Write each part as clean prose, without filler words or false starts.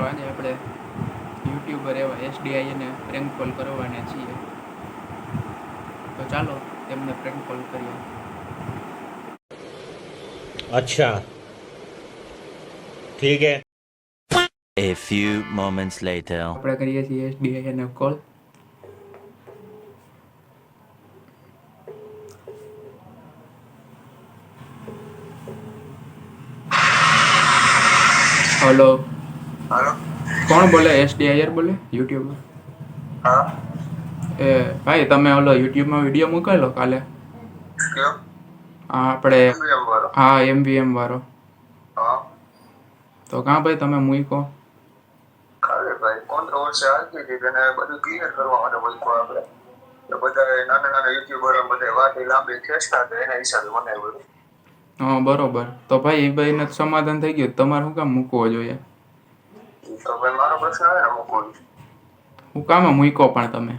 આજે આપણે યુટ્યુબર એવા એસડીઆઈને પ્રેન્ક કોલ કરવાના છીએ, તો ચાલો તેમને પ્રેન્ક કોલ કરીએ. अच्छा ठीक है. A few moments later. આપણે કરીએ છીએ એસડીઆઈને કોલ. હલો. हेलो. કોણ બોલે? એસડીઆઈર બોલે, યુટ્યુબર. हाँ. એ ભાઈ, તમે ઓલો યુટ્યુબમાં વિડીયો મૂકેલો કાલે? क्यों? હા, આપણે MVM वाला. હા એમવીએમ વાળો. हाँ. તો કાં ભાઈ તમે મૂકો? કાલે ભાઈ કોન્ટ્રોવર્સી આવી હતી તેને બધું ક્લિયર કરવા માટે બોલવા આપણે તો બધા નાના નાના યુટ્યુબર બધા વાટી લાંબી ખેંચતા તો એના હિસાબે બનાવ્યું. હા બરોબર. તો ભાઈ એ ભાઈને સમાધાન થઈ ગયું, તમારે શું કામ મૂકવો જોઈએ? તો ભાઈ મારો પ્રશ્ન આવે ને મૂકવું હું કામ મૂકો પણ તમે?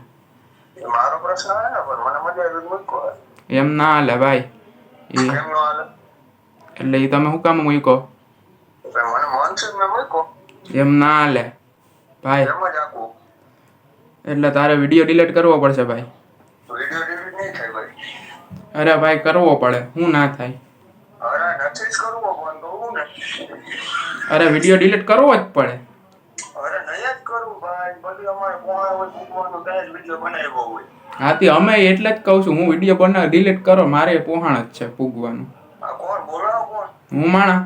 મારો પ્રશ્ન આવે ને પણ મને મજા આવી મૂકો એમ ના હાલે ભાઈ. એ કેમ નો હાલે? એટલે એ તમે શું કામ મૂકો? મને મન છે મેં મૂકો એમ ના હાલે ભાઈ. એમ જ આખું એટલે તારે વિડીયો ડિલીટ કરવો પડશે ભાઈ. વિડીયો ડિલીટ નહીં થાય ભાઈ. અરે ભાઈ કરવો પડે, શું ના થાય? અરે નથી જ કરવો પણ તો હું ને અરે વિડીયો ડિલીટ કરવો જ પડે. અરે નહીં જ કરવું ભાઈ. બધું અમારે કોણ હોય મૂકવાનું ત્યાં જ વિડીયો બનાવ્યો હોય. હાથી અમે એટલે જ કહું છું, હું વિડીયો બનાવ ડિલીટ કરો, મારે પોહાણ જ છે પૂગવાનું. આ કોણ બોલાવો કોણ? હું માણા.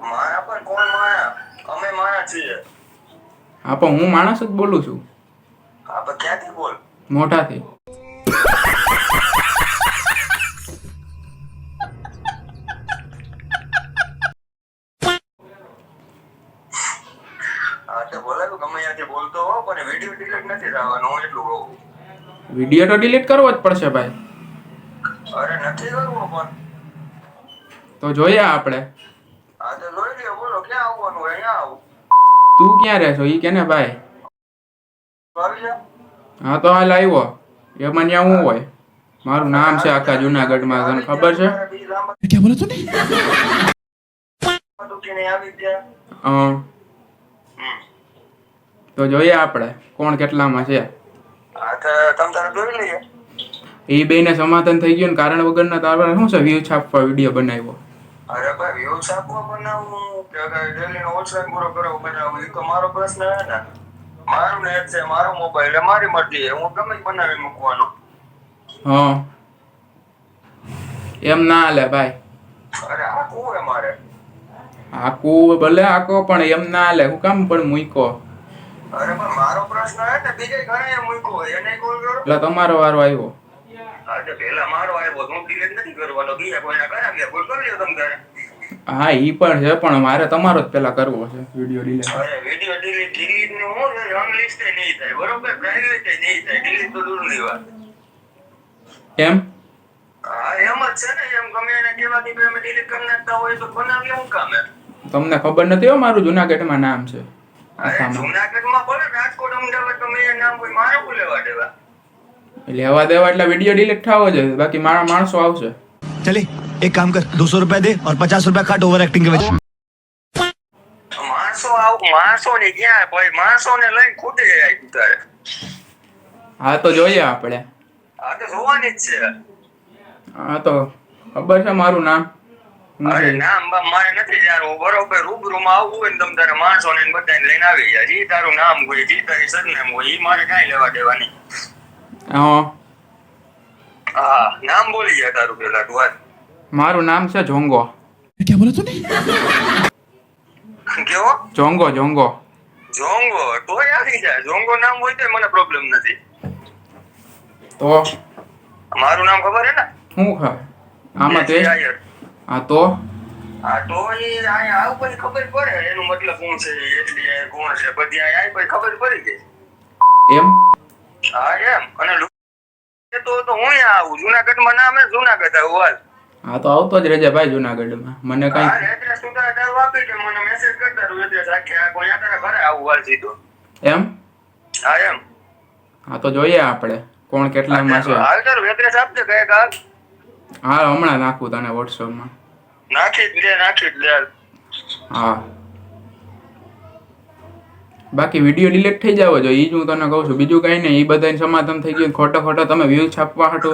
માયા પર કોણ માયા? અમે માયા છીએ. હા પણ હું માણસ જ બોલું છું, હા પણ ક્યાંથી બોલ? મોઢાથી. હા તો બોલાવ્યું ગમે ત્યાંથી બોલતો હો પણ વિડીયો ડિલીટ નથી થવાનો હું એટલું કહું. વિડીયો તો ડિલીટ કરવો જ પડશે ભાઈ. અરે નથી કરવો પણ. તો જોઈએ આપણે. હા તો જોઈ લ્યો. બોલો ક્યાં આવવાનું હોય? અહીંયા આવું. તું ક્યાં રહેશો એ કેને ભાઈ? આવી જા. હા તો હાલ આવ્યો. એમાં ત્યાં હું હોય? મારું નામ છે આખા જુનાગઢમાં, તને ખબર છે? क्या बोला तूने? આવી ગયા. હા તો જોઈએ આપણે કોણ કેટલામાં છે. હા તો તમ તારે જોઈ લઈએ. એ બેને સમાધાન થઈ ગયું ને કારણ વગરના તારે શું છે વ્યૂ છાપવા વિડીયો બનાવ્યો? અરે ભાઈ વ્યૂઝ આપવા બનાવું કે ડેલી નો ઓછો પૂરો કરવો બનાવું એ તો મારો પ્રશ્ન છે ને. મારું નેટ છે, મારો મોબાઈલ મારી મરજી હું ગમે બનાવી મૂકવાનું. હા એમ ના હાલે ભાઈ. અરે આ કોણ મારે? આકું ભલે આકો પણ એમ ના હાલે. હું કામ પણ મૂકો? અરે પણ મારો પ્રશ્ન હે ને બીજે ઘરે મૂક્યો હોય એને કોલ કરો. એટલે તમારો વારો આવ્યો. આજે પહેલા મારો આવ્યો હું ડિલીટ નથી કરવાનો. બીજા કોઈના કરાવ્યા કોલ કરી લ્યો તમ તારે. હા ઈ પણ છે પણ મારે તમારો જ પેલા કરવો છે વિડીયો ડિલીટ. અરે વિડિયો ડિલીટ નું હું અનલિસ્ટ નહીં થાય બરોબર, પ્રાઇવેટ નહીં થાય. ડિલીટ તો દૂરની વાત. એમ? હા એમ જ છે ને. એમ ગમે એને કહેવાથી તમે ડિલીટ કરી નાખતા હોય તો બનાવીએ હું કામ એમ. તમને ખબર નથી હો મારું જુનાગઢમાં નામ છે અરે આખામાં. જુનાગઢમાં ભલે રાજકોટ અમદાવાદ ગમે એ નામ હોય મારે શું લેવા દેવા? લેવા દેવા એટલે વિડીયો ડિલીટ થવો જોઈએ, બાકી મારા માણસો આવશે. चले एक काम कर 200 रुपया दे और 50 रुपया काट ओवर एक्टिंग के वजह. માણસો ને ક્યાં ભાઈ? માણસો ને લઈને ખૂટી જાય તારે. હા તો જોઈએ આપણે. આ તો જોવાની જ છે. હા તો ખબર છે મારું નામ શું અરે છે? નામ બામ મારે નથી યાર. હું બરોબર રૂબરૂમાં આવવું હોય ને તમ તારે માણસો ને બધાને લઈને આવી જાય. જી તારું નામ હોય, જી તારી સરનામ હોય, ઈ મારે કાંઈ લેવા દેવા નહીં. હા હા નામ બોલી જાય તારું પેલા તું વાત. મારું નામ છે જોંગો. क्या बोला तूने? કેવો? જોંગો જોંગો. જોંગો તોય આવી જાય. જોંગો નામ હોય તો મને પ્રોબ્લેમ નથી. તો મારું નામ ખબર હે ને? શું આમાં તે? આયર. હા તો હા તો ઈ અહીંયા આવું પછી ખબર પડે એનું મતલબ શું છે, એસડીઆઈ કોણ છે, બધી અહીંયા આવી પછી ખબર પડી ગઈ. એમ? હા એમ. અને તો હું અહીંયા આવું. જુનાગઢમાં નામ હે જુનાગઢ આવું હાલ. હા તો આવતો જ રહેજે ભાઈ જુનાગઢમાં. મને કઈ હા એડ્રેસ તું તારું આપી કે મને મેસેજ કરતા રહું. એડ્રેસ આખે આ કોઈ તારા ઘરે આવું હાલ સીધો. એમ? હા એમ. હા તો જોઈએ આપણે કોણ કેટલામાં છે. હાલ તારું એડ્રેસ આપજે કઈ કાક. હા હમણાં નાખું તને વોટ્સઅપમાં. નાખી જ દે. હા બાકી વિડીયો ડિલીટ થઈ જાવ જો ઈ જ હું તને કહું છું, બીજું કઈ નહીં. ઈ બધાને સમાધાન થઈ ગયું. ખોટો તમે વ્યૂ છાપવા હાટો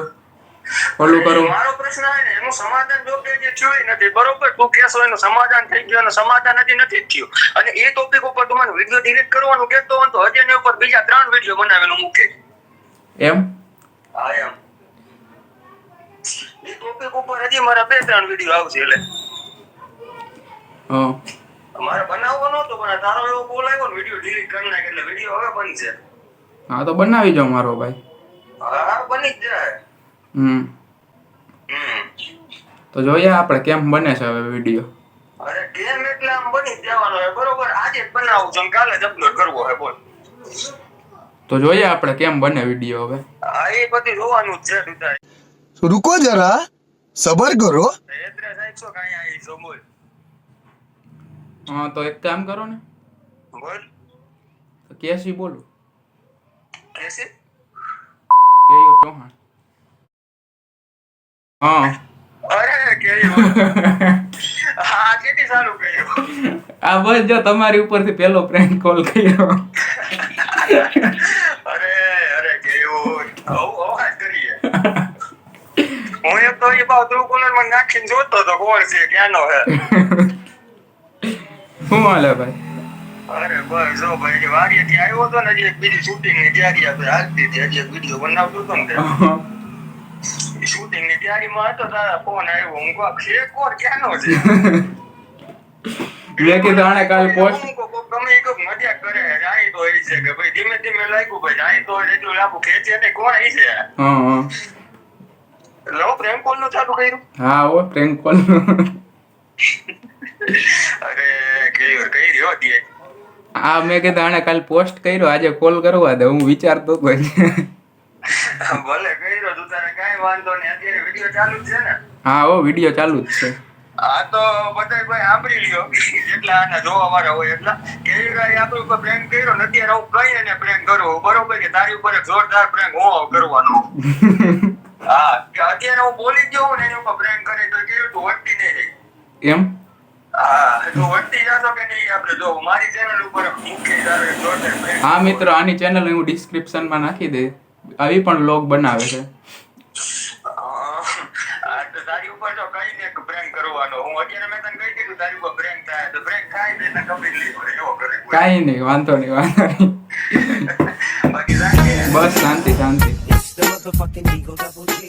ઓલું કરો. મારો પ્રશ્ન એ ને એનું સમાધાન જો કે જે થયું ય નથી બરોબર. તું કહેશો એનું સમાધાન થઈ ગયું અને સમાધાન હજી નથી થયું અને એ ટોપિક ઉપર તું મને વિડીયો ડિલીટ કરવાનું કહેતો હોય તો હજી એની ઉપર બીજા 3 વિડીયો બનાવીને મૂકે. એમ હા એમ એ ટોપિક ઉપર હજી મારા 2-3 વિડીયો આવશે. એટલે હા મારે બનાવવો નહોતો પણ તારો એવો બોલ આવ્યો ને વિડીયો ડિલીટ કરી નાખ એટલે વિડીયો હવે બનશે. હા તો બનાવી જાઓ મારો ભાઈ. હા બની જ જાય. હમ તો જોઈએ આપણે કેમ બને છે હવે વિડીયો. અરે કેમ એટલે આમ બની જ જવાનો છે બરોબર. આજે જ બનાવું છું કાલે જ અપલોડ કરવો છે બોલ. તો જોઈએ આપણે કેમ બને વિડીયો હવે. હા એ બધું જોવાનું જ છે તું તારે. रुको जरा सबर करो. એડ્રેસ આપશો કાંઈ આવી છો બોલ. હા તો એક કામ કરો ને, બોલ કેસી બોલું. કેસી કેયુ ચૌહાણ. હા અરે કેયું હા કેટલી સારું કહ્યું. આ બસ જો તમારી ઉપરથી પેલો પ્રેન્ક કોલ કર્યો. અરે કેવું અવાજ કરીએ. હું એક તો એ ભાવ ટ્રુ કોલર માં નાખીને જોતો તો કોણ છે ક્યાંનો હે. શું હાલે ભાઈ? અરે બસ જો ભાઈ વાડીએથી આવ્યો હતો ને હજી એક બીજી શૂટિંગ ની તૈયારી આપણે હાલતી હતી. હજી એક વિડીયો બનાવતો હતો ને શૂટિંગ ની તૈયારીમાં હતો તારા ફોન આવ્યો. હું કહું છે કોણ ક્યાંનો છે. મેં કીધું આણે કાલ પોસ્ટ. ગમે એ કોઈ મજાક કરે જાણી તો એ છે કે ભાઈ ધીમે ધીમે લાગ્યું ભાઈ જાણી તો એટલું લાગુ ખેંચે ને કોણ એ છે. હા લો પ્રેમ કોલ નું ચાલુ કર્યું. હા ઓ પ્રેન્ક કોલ. અરે કઈ રહ્યો દે. આ મેં કીધું આણે કાલ પોસ્ટ કર્યો આજે કોલ કરવા દે. હું વિચારતો હતો. ભલે કર્યો તું તારે કાંઈ વાંધો નહીં. અત્યારે વિડીયો ચાલુ જ છે ને. હા ઓ વિડીયો ચાલુ જ છે. આ તો બધા ભાઈ સાંભળી લ્યો જેટલા આના જોવા વાળા હોય એટલા કે એ ગાય આપણી ઉપર પ્રેન્ક કર્યો ને અત્યારે હું કઈ એને પ્રેન્ક કરું બરોબર કે તારી ઉપર એક જોરદાર પ્રેન્ક હું કરવાનો. હા કે અત્યારે હું બોલી ગયો ને એની ઉપર પ્રેન્ક કરે તો કેવું તું વટતી નહીં રહી. એમ હા તું વટતી જાતો કે નહીં આપણે જો મારી ચેનલ ઉપર મૂકી તારે જોરદાર પ્રેન્ક. હા મિત્રો આની ચેનલ હું ડિસ્ક્રિપ્શનમાં નાખી દે. આવી પણ વ્લોગ બનાવે છે. તારી ઉપર તો કઈ ને પ્રેન્ક કરવાનો. હું અત્યારે મેં તને કહી દીધું તારી ઉપર પ્રેન્ક થાય તો પ્રેન્ક થાય તો એને કમ્પ્લીટ લઈ એવો કરે. કાંઈ નહીં વાંધો નહીં. બાકી રાખે બસ શાંતિ. It's the motherfucking Eagle Double G.